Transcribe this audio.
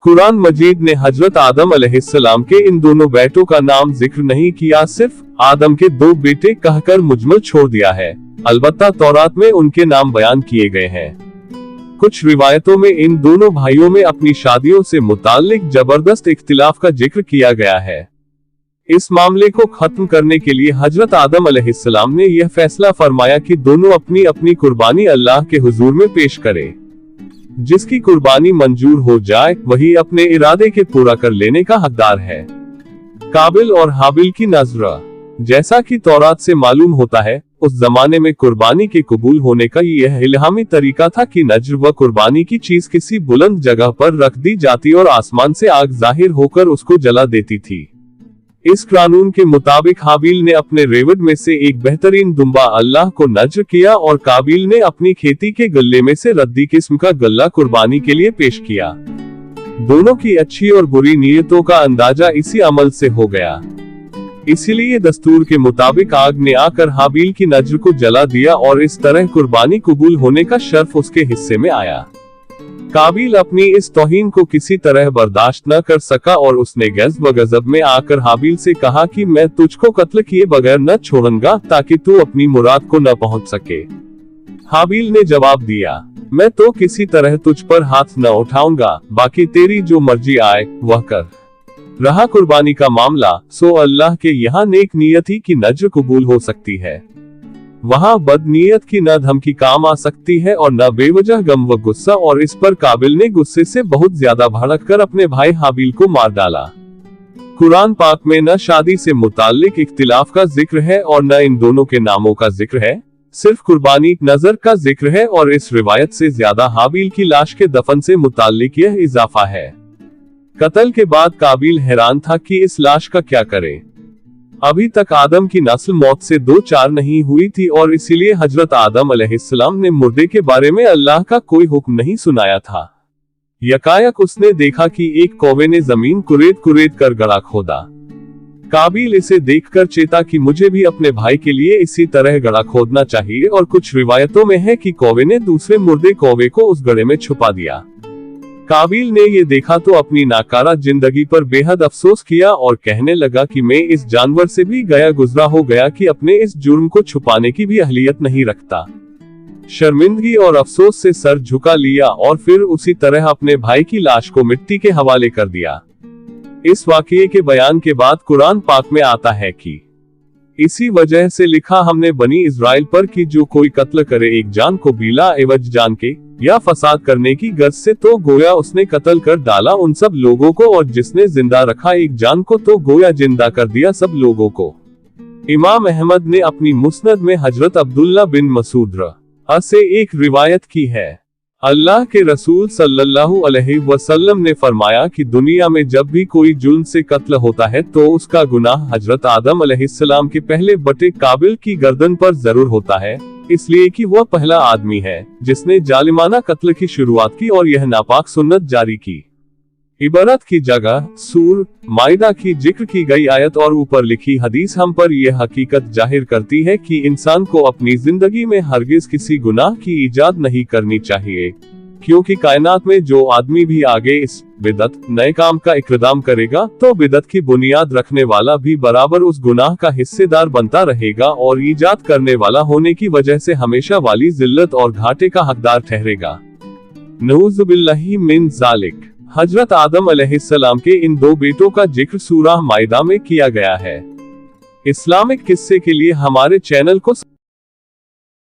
कुरान मजीद ने हजरत आदम अलैहिस्सलाम के इन दोनों बेटों का नाम जिक्र नहीं किया, सिर्फ आदम के दो बेटे कहकर मुजमल छोड़ दिया है। अलबत्ता तौरात में उनके नाम बयान किए गए हैं। कुछ रिवायतों में इन दोनों भाइयों में अपनी शादियों से मुताल्लिक जबरदस्त इख्तिलाफ का जिक्र किया गया है। इस मामले को खत्म करने के लिए हजरत आदम अलैहिस्सलाम ने यह फैसला फरमाया कि दोनों अपनी अपनी कुर्बानी अल्लाह के हुजूर में पेश करें। जिसकी कुर्बानी मंजूर हो जाए वही अपने इरादे के पूरा कर लेने का हकदार है। काबिल और हाबिल की नजर। जैसा कि तौरात से मालूम होता है, उस जमाने में कुर्बानी के कबूल होने का यह इल्हामी तरीका था कि नज्र व कुर्बानी की चीज किसी बुलंद जगह पर रख दी जाती और आसमान से आग जाहिर होकर उसको जला देती थी। इस कानून के मुताबिक हाबिल ने अपने रेवड़ में से एक बेहतरीन दुम्बा अल्लाह को नज्र किया और काबिल ने अपनी खेती के गल्ले में से रद्दी किस्म का गल्ला कुर्बानी के लिए पेश किया। दोनों की अच्छी और बुरी नीयतों का अंदाजा इसी अमल से हो गया। इसीलिए दस्तूर के मुताबिक आग ने आकर हाबिल की नज्र को जला दिया और इस तरह कुर्बानी कबूल होने का शर्फ उसके हिस्से में आया। काबिल अपनी इस तौहीन को किसी तरह बर्दाश्त न कर सका और उसने गज़ब व गज़ब में आकर हाबिल से कहा कि मैं तुझको कत्ल किए बगैर न छोड़ूंगा ताकि तू अपनी मुराद को न पहुंच सके। हाबिल ने जवाब दिया, मैं तो किसी तरह तुझ पर हाथ न उठाऊंगा, बाकी तेरी जो मर्जी आए वह कर। रहा कुर्बानी का मामला, सो अल्लाह के यहाँ नेक नियत ही की नज्र कबूल हो सकती है। वहाँ बदनीयत की न धमकी काम आ सकती है और न बेवजह गम व गुस्सा, और इस पर काबिल ने गुस्से से बहुत ज्यादा भड़क कर अपने भाई हाबिल को मार डाला। कुरान पाक में न शादी से मुताल्लिक इख्तिलाफ का जिक्र है और न इन दोनों के नामों का जिक्र है, सिर्फ कुर्बानी नजर का जिक्र है और इस रिवायत से ज्यादा हाबिल की लाश के दफन से मुताल्लिक यह इजाफा है। कत्ल के बाद काबिल हैरान था कि इस लाश का क्या करें। अभी तक आदम की नस्ल मौत से दो चार नहीं हुई थी और इसीलिए हजरत आदम अलैहिस्सलाम ने मुर्दे के बारे में अल्लाह का कोई हुक्म नहीं सुनाया था। यकायक उसने देखा कि एक कौवे ने जमीन कुरेद कर गड्ढा खोदा। काबिल इसे देखकर चेता कि मुझे भी अपने भाई के लिए इसी तरह गड्ढा खोदना चाहिए, और कुछ रिवायतों में है कि कौवे ने दूसरे मुर्दे कौवे को उस गड्ढे में छुपा दिया। काबिल ने ये देखा तो अपनी नाकारा जिंदगी पर बेहद अफसोस किया और कहने लगा कि मैं इस जानवर से भी गया गुजरा हो गया कि अपने इस जुर्म को छुपाने की भी अहलियत नहीं रखता। शर्मिंदगी और अफसोस से सर झुका लिया और फिर उसी तरह अपने भाई की लाश को मिट्टी के हवाले कर दिया। इस वाकये के बयान के बाद कुरान पाक में आता है कि इसी वजह से लिखा हमने बनी इज़राइल पर कि जो कोई कत्ल करे एक जान को बिला एवज जान के या फसाद करने की गर्ज से, तो गोया उसने कत्ल कर डाला उन सब लोगों को, और जिसने जिंदा रखा एक जान को तो गोया जिंदा कर दिया सब लोगों को। इमाम अहमद ने अपनी मुस्नद में हजरत अब्दुल्ला बिन मसूद से एक रिवायत की है। अल्लाह के रसूल सल्लल्लाहु अलैहि वसल्लम ने फरमाया कि दुनिया में जब भी कोई जुल्म से कत्ल होता है तो उसका गुनाह हजरत आदम अलैहिस्सलाम के पहले बटे काबिल की गर्दन पर जरूर होता है, इसलिए कि वह पहला आदमी है जिसने जालिमाना कत्ल की शुरुआत की और यह नापाक सुन्नत जारी की। इबारत की जगह सूर माइदा की जिक्र की गई आयत और ऊपर लिखी हदीस हम पर यह हकीकत जाहिर करती है कि इंसान को अपनी जिंदगी में हरगिज किसी गुनाह की इजाद नहीं करनी चाहिए, क्योंकि कायनात में जो आदमी भी आगे इस बिदत नए काम का इक़दाम करेगा तो बिदत की बुनियाद रखने वाला भी बराबर उस गुनाह का हिस्सेदार बनता रहेगा और ईजाद करने वाला होने की वजह से हमेशा वाली जिल्लत और घाटे का हकदार ठहरेगा। नऊज़ुबिल्लाहि मिन ज़ालिक। हजरत आदम अलैहिस्सलाम के इन दो बेटों का जिक्र सूरह माइदा में किया गया है। इस्लामिक किस्से के लिए हमारे चैनल को